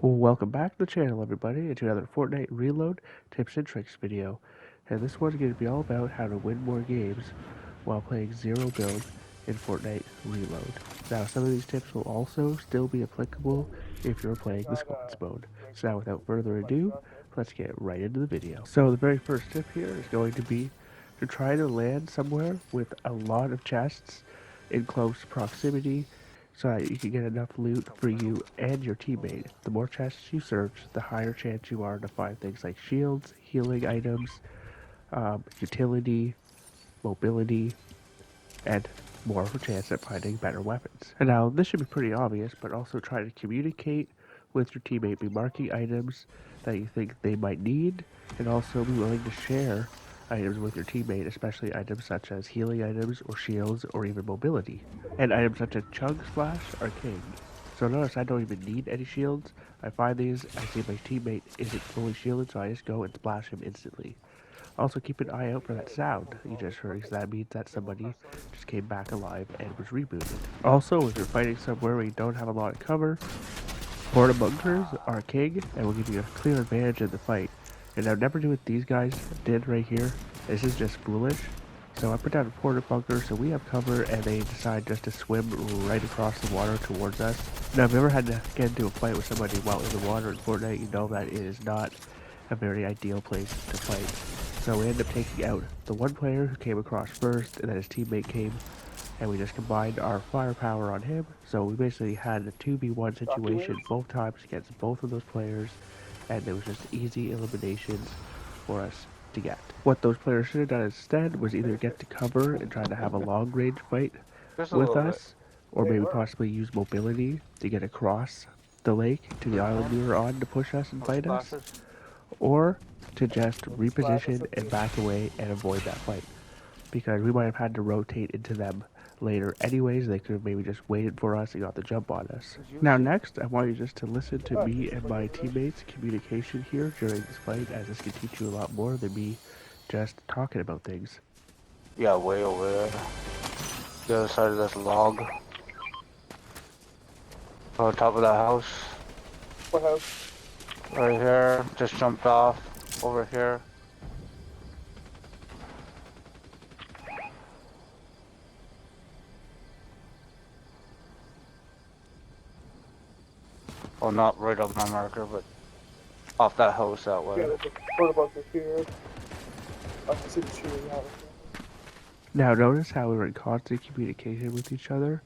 Well, welcome back to the channel, everybody, and to another Fortnite Reload tips and tricks video. And this one's going to be all about how to win more games while playing zero build in Fortnite Reload. Now, some of these tips will also still be applicable if you're playing the squads mode. So now, without further ado, let's get right into the video. So the very first tip here is going to be to try to land somewhere with a lot of chests in close proximity so that you can get enough loot for you and your teammate. The more chests you search, the higher chance you are to find things like shields, healing items, utility, mobility, and more of a chance at finding better weapons. And now, this should be pretty obvious, but also try to communicate with your teammate, be marking items that you think they might need, and also be willing to share items with your teammate, especially items such as healing items or shields or even mobility. And items such as chug splash are king. So notice I don't even need any shields. I find these, I see my teammate isn't fully shielded, so I just go and splash him instantly. Also keep an eye out for that sound you just heard, because that means that somebody just came back alive and was rebooted. Also, if you're fighting somewhere where you don't have a lot of cover, porta bunkers are king and will give you a clear advantage in the fight. And now never do what these guys did right here. This is just foolish. So I put down a porta bunker so we have cover, and they decide just to swim right across the water towards us. Now if you ever had to get into a fight with somebody while in the water in Fortnite, you know that it is not a very ideal place to fight. So we ended up taking out the one player who came across first, and then his teammate came, and we just combined our firepower on him. So we basically had a 2v1 situation both times against both of those players, and it was just easy eliminations for us to get. What those players should have done instead was either get to cover and try to have a long range fight with us, or maybe possibly use mobility to get across the lake to the island we were on to push us and fight us, or to just reposition and back away and avoid that fight, because we might have had to rotate into them later anyways. They could have maybe just waited for us and got the jump on us. Now next, I want you just to listen to me and my teammates' communication here during this fight, as this can teach you a lot more than me just talking about things. Yeah, way over there. The other side of this log. On top of that house. What house? Right here. Just jumped off. Over here. Well, not right on my marker, but off that house that way. Yeah, there's a porta bunker here. I can see the shooting out. Now notice how we were in constant communication with each other,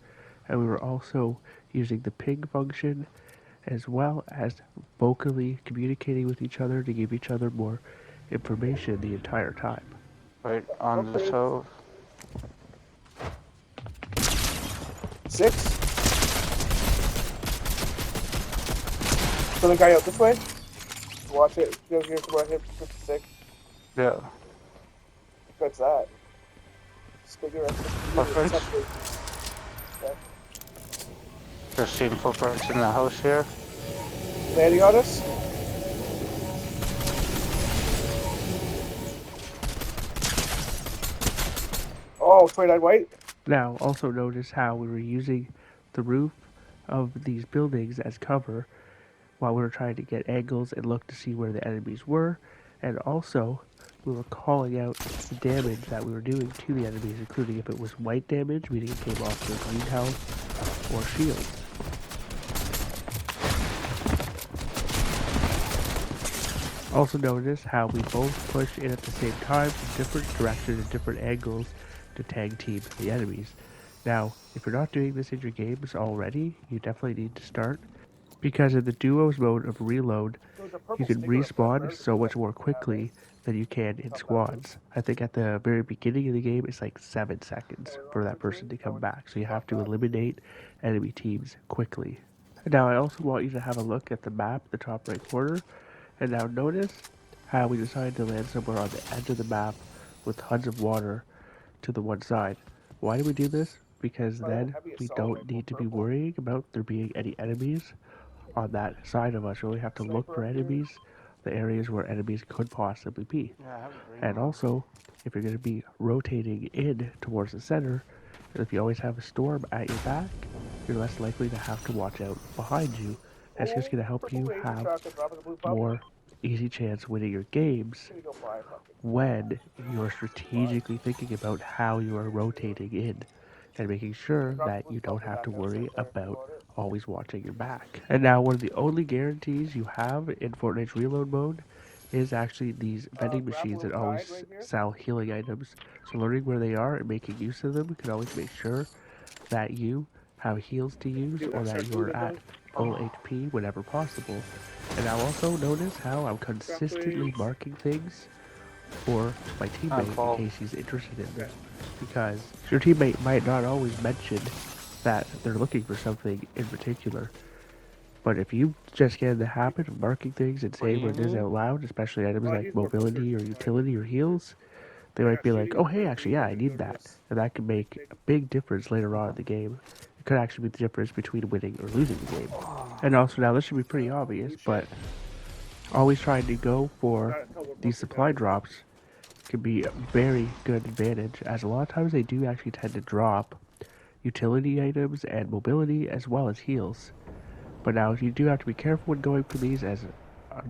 and we were also using the ping function as well as vocally communicating with each other to give each other more information the entire time. Right on this house. 6. Another guy out this way. Watch it. Go here to my hip 56. Yeah. What's that? Perfect. Okay. Just seen footprints in the house here. Landing on us. Oh, 29 white. Now also notice how we were using the roof of these buildings as cover while we were trying to get angles and look to see where the enemies were, and also we were calling out the damage that we were doing to the enemies, including if it was white damage, meaning it came off their green health, or shields. Also notice how we both pushed in at the same time from different directions and different angles to tag team the enemies. Now, if you're not doing this in your games already, you definitely need to start, because in the duos mode of Reload, you can respawn so much more quickly than you can in squads. I think at the very beginning of the game, it's like 7 seconds for that person to come back, so you have to eliminate enemy teams quickly. And now I also want you to have a look at the map, the top right corner, and now notice how we decided to land somewhere on the edge of the map with tons of water to the one side. Why do we do this? Because then we don't need to be worrying about there being any enemies on that side of us. We only have to look for enemies, the areas where enemies could possibly be. And also, if you're going to be rotating in towards the center, if you always have a storm at your back, you're less likely to have to watch out behind you That's just going to help you have more easy chance winning your games when you're strategically thinking about how you are rotating in and making sure that you don't have to worry about always watching your back. And now one of the only guarantees you have in Fortnite's Reload mode is actually these vending machines that always sell healing items. So learning where they are and making use of them can always make sure that you have heals to use or that you are at full HP whenever possible. And I'll also notice how I'm consistently marking things for my teammate in case he's interested in them. Because your teammate might not always mention that they're looking for something in particular. But if you just get in the habit of marking things and saying what it is out loud, especially items like mobility or utility or heals, they might be like, oh hey, actually yeah, I need that. And that could make a big difference later on in the game. It could actually be the difference between winning or losing the game. And also now this should be pretty obvious, but always trying to go for these supply drops can be a very good advantage, as a lot of times they do actually tend to drop utility items and mobility as well as heals. But now you do have to be careful when going for these, as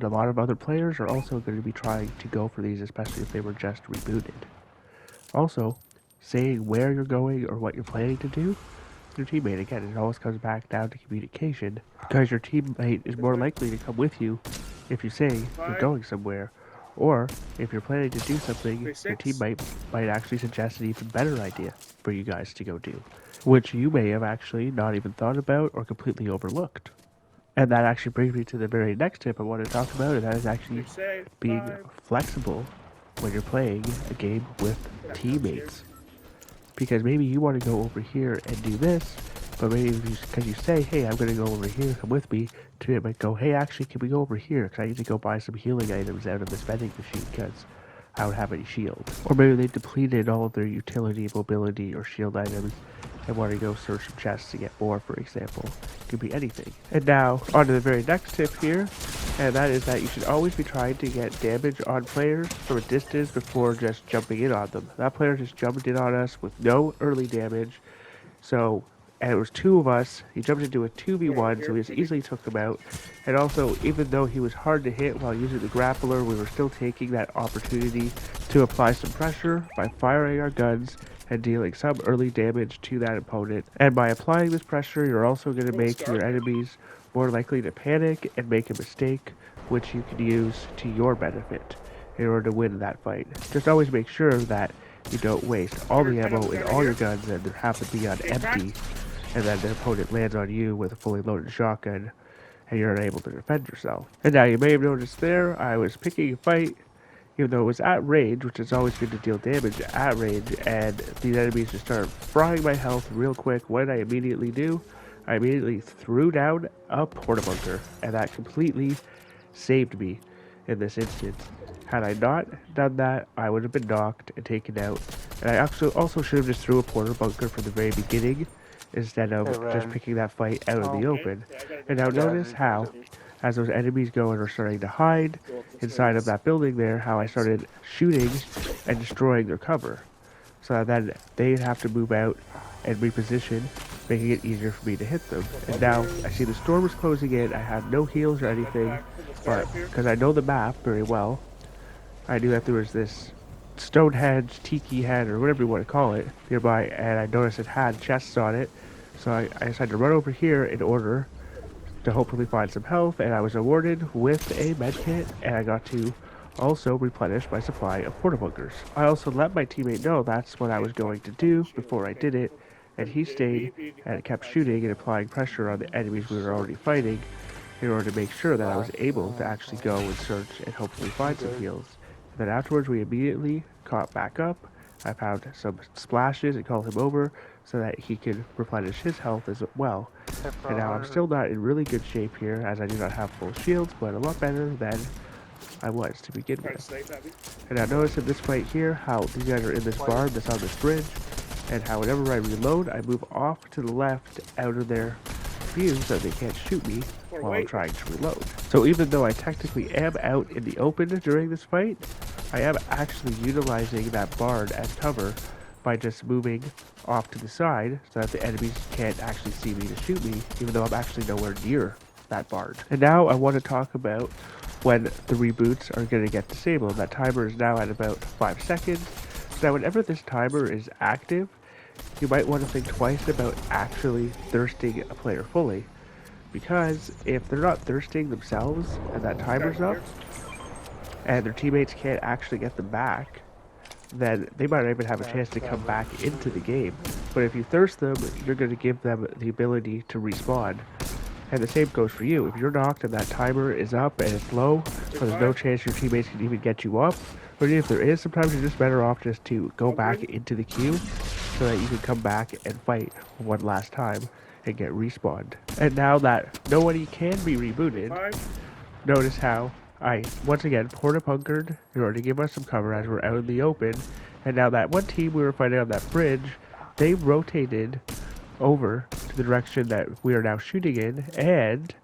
a lot of other players are also going to be trying to go for these, especially if they were just rebooted. Also, saying where you're going or what you're planning to do to your teammate, again, it always comes back down to communication, because your teammate is more likely to come with you if you say you're going somewhere, or if you're planning to do something, your teammate might actually suggest an even better idea for you guys to go do, which you may have actually not even thought about or completely overlooked. And that actually brings me to the very next tip I want to talk about, and that is actually being flexible when you're playing a game with teammates. Because maybe you want to go over here and do this, but maybe because you say, hey, I'm going to go over here, come with me, teammate might go, hey, actually, can we go over here? Because I need to go buy some healing items out of this vending machine because I don't have any shields. Or maybe they depleted all of their utility, mobility, or shield items and want to go search some chests to get more, for example. It could be anything. And now, on to the very next tip here, and that is that you should always be trying to get damage on players from a distance before just jumping in on them. That player just jumped in on us with no early damage, and it was two of us. He jumped into a 2v1, so we just easily took him out. And also, even though he was hard to hit while using the grappler, we were still taking that opportunity to apply some pressure by firing our guns and dealing some early damage to that opponent. And by applying this pressure, you're also going to make your enemies more likely to panic and make a mistake, which you can use to your benefit in order to win that fight. Just always make sure that you don't waste all the ammo in all your guns and they have to be on empty, and then the opponent lands on you with a fully loaded shotgun and you're unable to defend yourself. And now you may have noticed there, I was picking a fight even though it was at range, which is always good to deal damage at range, and these enemies just started frying my health real quick. What did I immediately do? I immediately threw down a porta bunker, and that completely saved me in this instance. Had I not done that, I would have been knocked and taken out. And I also should have just threw a porta bunker from the very beginning instead of just picking that fight out in the open. And now notice how, as those enemies go and are starting to hide inside of that building there, how I started shooting and destroying their cover. So then they'd have to move out and reposition, making it easier for me to hit them. And now I see the storm is closing in. I have no heals or anything, but because I know the map very well, I knew that there was this Stonehenge, Tiki head, or whatever you want to call it, nearby, and I noticed it had chests on it. So I decided to run over here in order to hopefully find some health, and I was awarded with a medkit, and I got to also replenish my supply of porta bunkers. I also let my teammate know that's what I was going to do before I did it, and he stayed and kept shooting and applying pressure on the enemies we were already fighting in order to make sure that I was able to actually go and search and hopefully find some heals. And then afterwards we immediately caught back up. I found some splashes and called him over so that he could replenish his health as well. And now I'm still not in really good shape here, as I do not have full shields, but a lot better than I was to begin with. And now notice in this fight here how these guys are in this barn that's on this bridge, and how whenever I reload, I move off to the left out of their view so they can't shoot me while I'm trying to reload. So even though I technically am out in the open during this fight, I am actually utilizing that barn as cover by just moving off to the side so that the enemies can't actually see me to shoot me, even though I'm actually nowhere near that barn. And now I want to talk about when the reboots are going to get disabled. That timer is now at about 5 seconds. So now whenever this timer is active, you might want to think twice about actually thirsting a player fully. Because if they're not thirsting themselves and that timer's up, and their teammates can't actually get them back, then they might not even have a chance to come back into the game. But if you thirst them, you're going to give them the ability to respawn. And the same goes for you. If you're knocked and that timer is up and it's low, so there's no chance your teammates can even get you up, or if there is, sometimes you're just better off just to go back into the queue so that you can come back and fight one last time and get respawned. And now that nobody can be rebooted, notice how I once again porta-bunkered in order to give us some cover as we're out in the open. And now that one team we were fighting on that bridge, they rotated over to the direction that we are now shooting in, and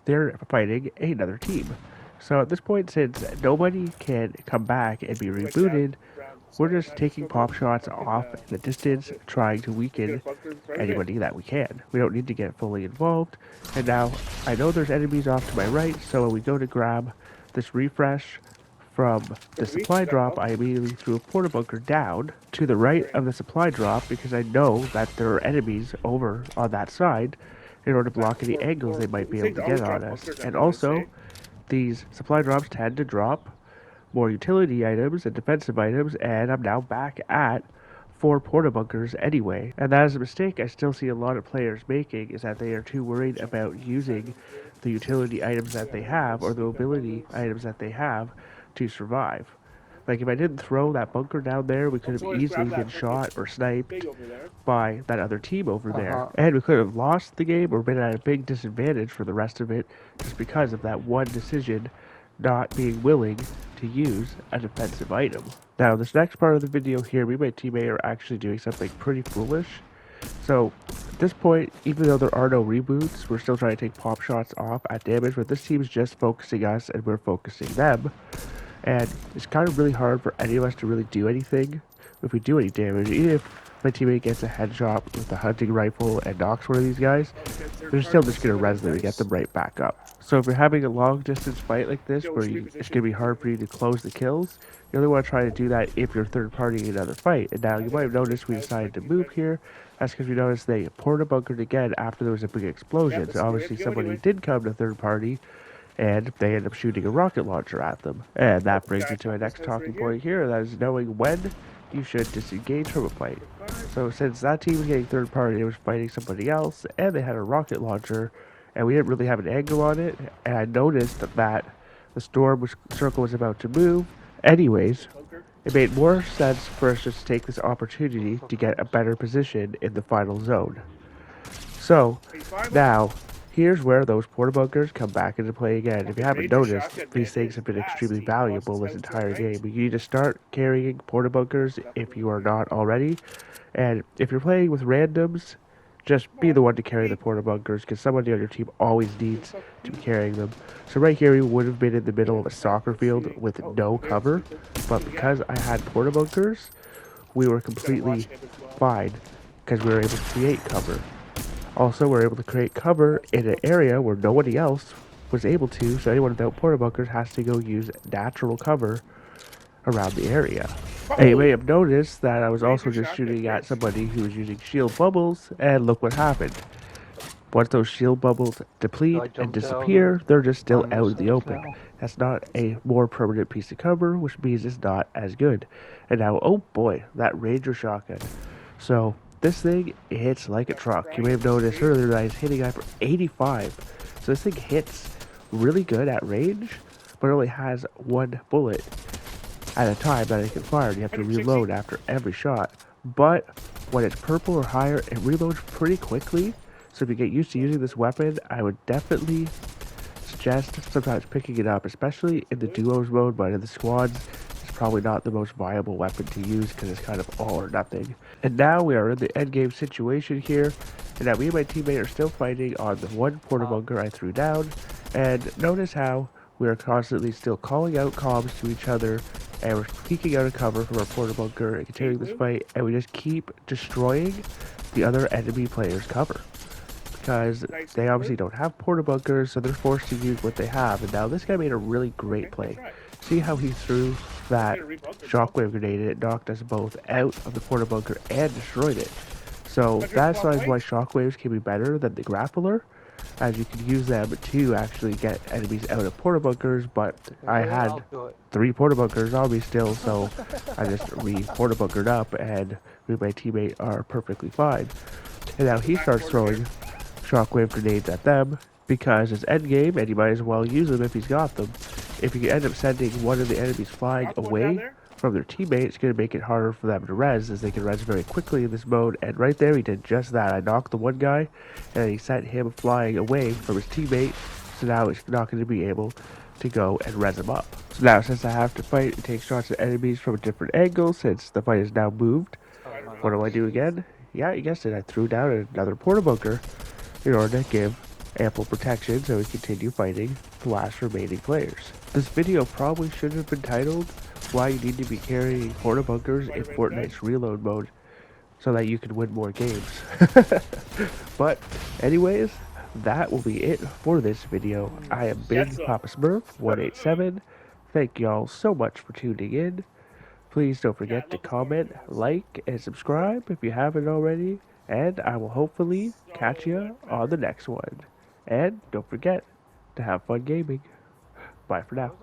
they're fighting another team. So at this point, since nobody can come back and be rebooted, we're just taking pop shots off in the distance, trying to weaken anybody that we can. We don't need to get fully involved. And now I know there's enemies off to my right, so when we go to grab this refresh from the supply drop, I immediately threw a porta bunker down to the right of the supply drop because I know that there are enemies over on that side in order to block any angles they might be able to get on us. And also, these supply drops tend to drop more utility items and defensive items, and I'm now back at 4 porta bunkers anyway. And that is a mistake I still see a lot of players making, is that they are too worried about using the utility items that they have or the mobility items that they have to survive. Like, if I didn't throw that bunker down there, we could have easily been shot or sniped by that other team over there. And we could have lost the game or been at a big disadvantage for the rest of it just because of that one decision not being willing to use a defensive item. Now, this next part of the video here, me and my teammate are actually doing something pretty foolish. So, at this point, even though there are no reboots, we're still trying to take pop shots off at damage, but this team's just focusing us and we're focusing them. And it's kind of really hard for any of us to really do anything if we do any damage. Even if my teammate gets a headshot with a hunting rifle and knocks one of these guys, they're still just going to res them and get them right back up. So if you're having a long distance fight like this where it's going to be hard for you to close the kills, you only want to try to do that if you're third partying another fight. And now you might have noticed we decided to move here. That's because we noticed they porta bunkered again after there was a big explosion. So obviously somebody did come to third party, and they end up shooting a rocket launcher at them. And that brings me to my next talking point here, that is knowing when you should disengage from a fight. So since that team was getting third party, it was fighting somebody else, and they had a rocket launcher, and we didn't really have an angle on it, and I noticed that the storm circle was about to move. Anyways, it made more sense for us just to take this opportunity to get a better position in the final zone. So, now, here's where those porta bunkers come back into play again. If you haven't noticed, these things have been extremely valuable this entire game. You need to start carrying porta bunkers if you are not already. And if you're playing with randoms, just be the one to carry the porta bunkers, because somebody on your team always needs to be carrying them. So right here, we would have been in the middle of a soccer field with no cover, but because I had porta bunkers, we were completely fine, because we were able to create cover. Also, we're able to create cover in an area where nobody else was able to, so anyone without porta bunkers has to go use natural cover around the area. And you may have noticed that I was also just shooting at somebody who was using shield bubbles, and look what happened. Once those shield bubbles deplete and disappear, they're just still out in the open. That's not a more permanent piece of cover, which means it's not as good. And now, oh boy, that Ranger shotgun. So, this thing hits like a truck. You may have noticed earlier that I was hitting it for 85. So this thing hits really good at range, but it only has one bullet at a time that it can fire. You have to reload after every shot. But when it's purple or higher, it reloads pretty quickly. So if you get used to using this weapon, I would definitely suggest sometimes picking it up, especially in the duos mode, but in the squads, it's probably not the most viable weapon to use because it's kind of all or nothing. And now we are in the endgame situation here, and now me and my teammate are still fighting on the one porta bunker I threw down, and notice how we are constantly still calling out comms to each other, and we're peeking out of cover from our porta bunker and continuing this fight, and we just keep destroying the other enemy player's cover. because they obviously don't have porta bunkers, so they're forced to use what they have. And now this guy made a really great play. See how he threw that shockwave grenade and it knocked us both out of the porta bunker and destroyed it. So that's why shockwaves can be better than the grappler, as you can use them to actually get enemies out of porta bunkers. But I had 3 porta bunkers on me still, so I just porta bunkered up, and me and my teammate are perfectly fine. And now he starts throwing shockwave grenades at them because it's endgame, and you might as well use them if he's got them. If you end up sending one of the enemies flying away from their teammate, it's going to make it harder for them to res, as they can res very quickly in this mode. And right there, he did just that. I knocked the one guy, and he sent him flying away from his teammate, so now he's not going to be able to go and res him up. So now, since I have to fight and take shots at enemies from a different angle, since the fight is now moved, what do I do again? Yeah, you guessed it, I threw down another porta bunker in order to give ample protection so we continue fighting the last remaining players. This video probably should have been titled Why You Need to Be Carrying Porta Bunkers in Fortnite's Reload mode, so that you can win more games. But anyways, that will be it for this video. I am Big Papa Smurf 187. Thank y'all so much for tuning in. Please don't forget to comment, like, and subscribe if you haven't already. And I will hopefully catch you on the next one. And don't forget to have fun gaming. Bye for now.